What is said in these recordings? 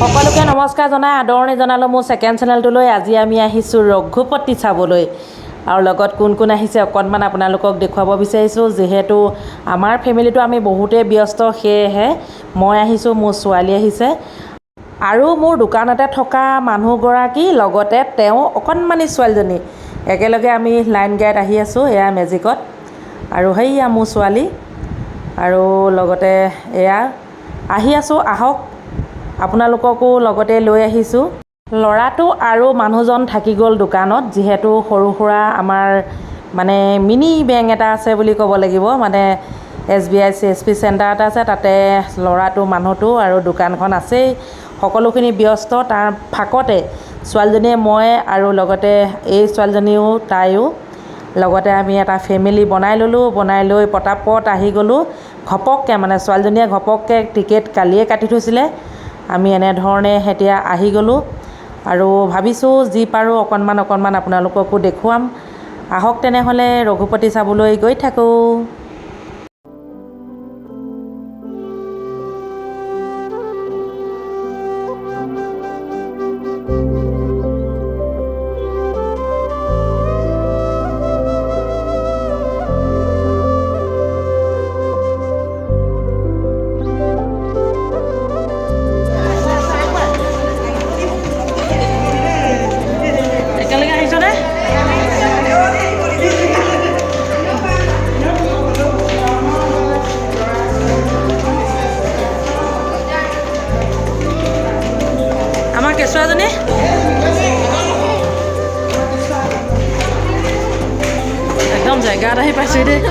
সকলোকে নমস্কাৰ জনাই আদৰণি জনালোঁ মোৰ ছেকেণ্ড চেনেলটোলৈ। আজি আমি আহিছোঁ ৰঘুপতি চাবলৈ, আৰু লগত কোন কোন আহিছে অকণমান আপোনালোকক দেখুৱাব বিচাৰিছোঁ। যিহেতু আমাৰ ফেমিলিটো আমি বহুতেই ব্যস্ত, সেয়েহে মই আহিছোঁ, মোৰ ছোৱালী আহিছে আৰু মোৰ দোকানতে থকা মানুহগৰাকী, লগতে তেওঁ অকণমানি ছোৱালীজনী, একেলগে আমি লাইন গাড়ীত আহি আছোঁ। এয়া মেজিকত, আৰু সেইয়া মোৰ ছোৱালী, আৰু লগতে এয়া আহি আছোঁ। আহক, আপোনালোককো লগতে লৈ আহিছোঁ। ল'ৰাটো আৰু মানুহজন থাকি গ'ল দোকানত, যিহেতু সৰু সুৰা আমাৰ মানে মিনি বেংক এটা আছে বুলি ক'ব লাগিব, মানে SBI CSP চেণ্টাৰ এটা আছে, তাতে ল'ৰাটো মানুহটো আৰু দোকানখন আছেই, সকলোখিনি ব্যস্ত। তাৰ ফাকতে ছোৱালীজনীয়ে মই আৰু লগতে এই ছোৱালীজনীও তাইও লগতে আমি এটা ফেমিলি বনাই ল'লোঁ। বনাই লৈ পটাপট আহি গ'লোঁ ঘপককৈ, মানে ছোৱালীজনীয়ে ঘপককৈ টিকেট কালিয়ে কাটি থৈছিলে। আমি এনেধৰণে এতিয়া আহি গ'লোঁ, আৰু ভাবিছোঁ যি পাৰোঁ অকণমান আপোনালোককো দেখুৱাম। আহক তেনেহ'লে ৰঘুপতি চাবলৈ গৈ থাকোঁ। একেলগে আহিছনে? আমাৰ কেঁচুৱাজনী একদম জেগাত আহি পাইছে দেই।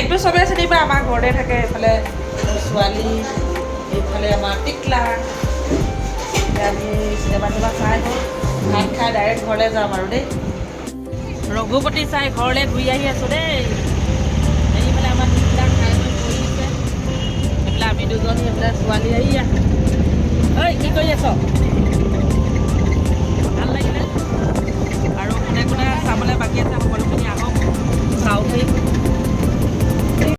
একটো চবেই চিনি পায়, আমাৰ ঘৰতে থাকে। এইফালে ছোৱালী, এইফালে আমাৰ টিকলা। আমি চিনেমা চাই ভাত খাই ডাইৰেক্ট ঘৰলৈ যাম আৰু দেই। ৰঘুপতি চাই ঘৰলৈ ঘূৰি আহি আছোঁ দেই। এইফালে আমাৰ টিকলা খাই বৈ কৰি আছে, এইফালে আমি দুজনী, এইফালে ছোৱালী আহি ঐ কি কৰি আছ? ভাল লাগিলে। আৰু কোনে কোনে চাবলৈ বাকী আছে